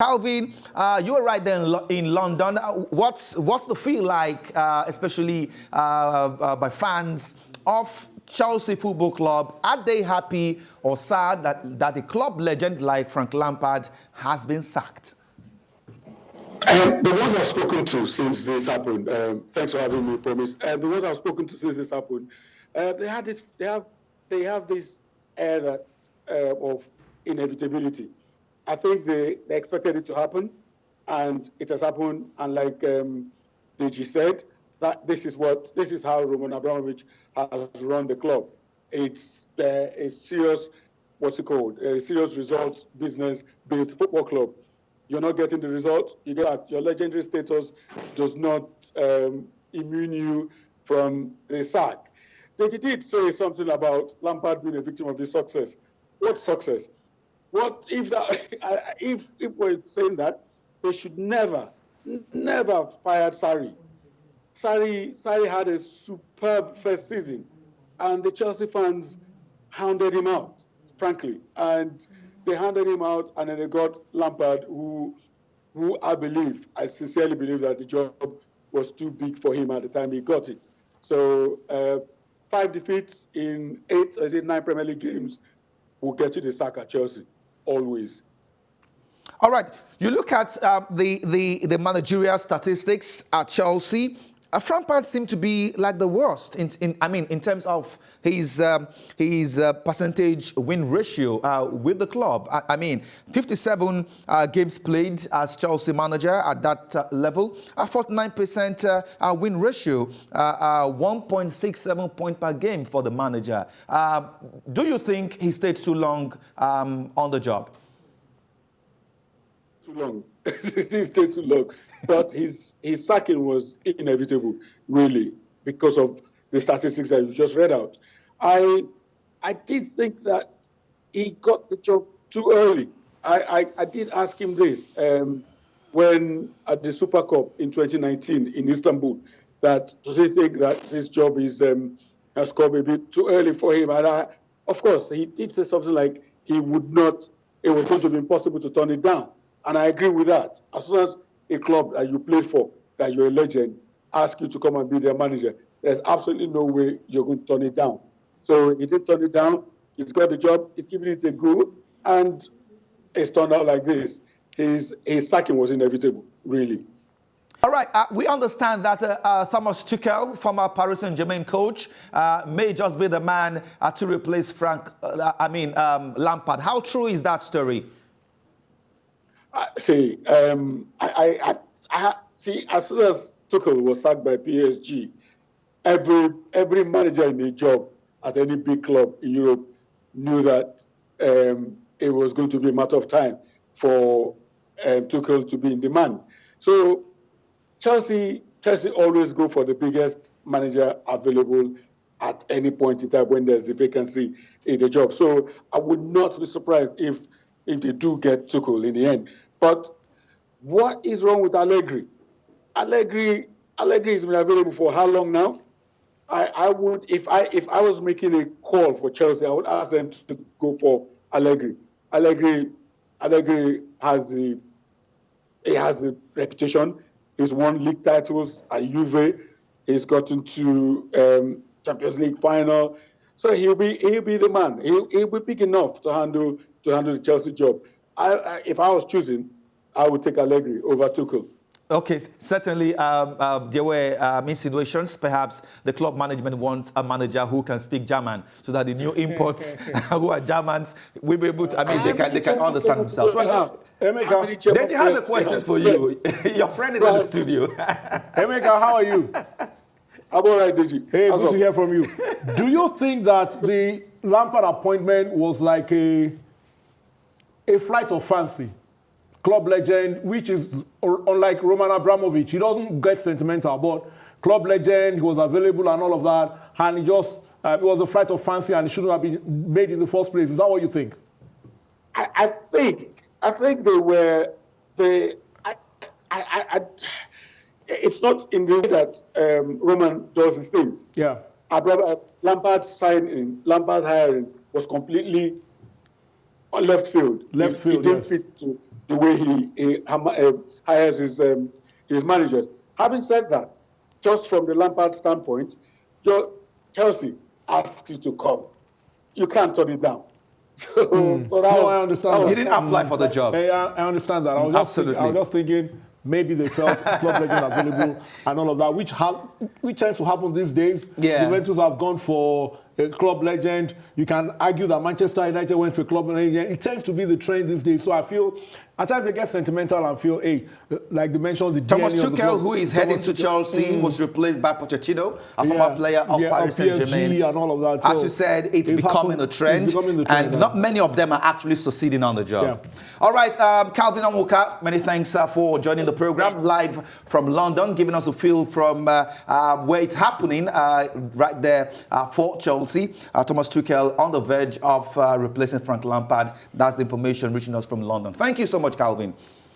Calvin, you were right there in London. What's the feel like, especially by fans of Chelsea Football Club? Are they happy or sad that a club legend like Frank Lampard has been sacked? The ones I've spoken to since this happened, thanks for having me, Promise. The ones I've spoken to since this happened, they have this air that, of inevitability. I think they expected it to happen, and it has happened. And like Deji said, that this is how Roman Abramovich has run the club. It's a serious, what's it called? A serious results business-based football club. You're not getting the results. You get your legendary status does not immune you from the sack. They did say something about Lampard being a victim of this success. What success? What if if we're saying that they should never fired Sarri? Sarri had a superb first season, and the Chelsea fans hounded him out, frankly, and they handed him out, and then they got Lampard, who I sincerely believe that the job was too big for him at the time he got it. So 5 defeats in 9 Premier League games will get you the sack at Chelsea, always. All right, you look at the managerial statistics at Chelsea. Lampard seemed to be like the worst in terms of his percentage win ratio with the club. 57 games played as Chelsea manager at that level, a 49% win ratio, 1.67 point per game for the manager. Do you think he stayed too long on the job? Too long. He stayed too long. But his sacking was inevitable, really, because of the statistics that you just read out. I did think that he got the job too early. I did ask him this when at the Super Cup in 2019 in Istanbul, that does he think that this job has come a bit too early for him? And of course, he did say something like it was going to be impossible to turn it down. And I agree with that. As soon as a club that you played for, that you're a legend, ask you to come and be their manager, there's absolutely no way you're going to turn it down. So he did turn it down. He's got the job. He's giving it a go. And it's turned out like this. His sacking was inevitable, really. All right, we understand that Thomas Tuchel, former Paris Saint-Germain coach, may just be the man to replace Lampard. How true is that story? See, as soon as Tuchel was sacked by PSG, every manager in a job at any big club in Europe knew that it was going to be a matter of time for Tuchel to be in demand. So Chelsea always go for the biggest manager available at any point in time when there's a vacancy in the job. So I would not be surprised if they do get Tuchel in the end. But what is wrong with Allegri? Allegri has been available for how long now? I would, if I was making a call for Chelsea, I would ask them to go for Allegri. Allegri has a reputation. He's won league titles at Juve. He's gotten to Champions League final. So he'll be the man. He'll be big enough to handle the Chelsea job. If I was choosing, I would take Allegri over Tuchel. Okay, certainly there were insinuations. Perhaps the club management wants a manager who can speak German, so that the new imports who are Germans will be able to. They can understand themselves. Well, Deji has a question for you. Your friend is in the studio. Emeka, how are you? I'm all right, Deji. Hey, good to hear from you. Do you think that the Lampard appointment was like a flight of fancy? Club legend, which is unlike Roman Abramovich, he doesn't get sentimental, but club legend, he was available and all of that, and it was a flight of fancy and it shouldn't have been made in the first place. Is that what you think? I think it's not in the way that Roman does his things. Yeah. Lampard's hiring was completely on left field. Left field, It didn't fit the way he hires his managers. Having said that, just from the Lampard standpoint, Chelsea asks you to come. You can't turn it down. I understand. He didn't apply for the job. I understand that. I was just thinking maybe they felt club legend available and all of that, which tends to happen these days. Yeah. Juventus have gone for a club legend. You can argue that Manchester United went for a club legend. It tends to be the trend these days. So I feel at times I get sentimental and feel, hey, like they mentioned, the Thomas DNA of the Tuchel, club. who is heading to Chelsea, was replaced by Pochettino, a former player of Paris Saint-Germain. And all of that. As you said, it's becoming a trend, and not many of them are actually succeeding on the job. Yeah. All right, Calvin Onwuka, many thanks for joining the program live from London, giving us a feel from where it's happening right there for Chelsea. Thomas Tuchel on the verge of replacing Frank Lampard. That's the information reaching us from London. Thank you so much, Calvin.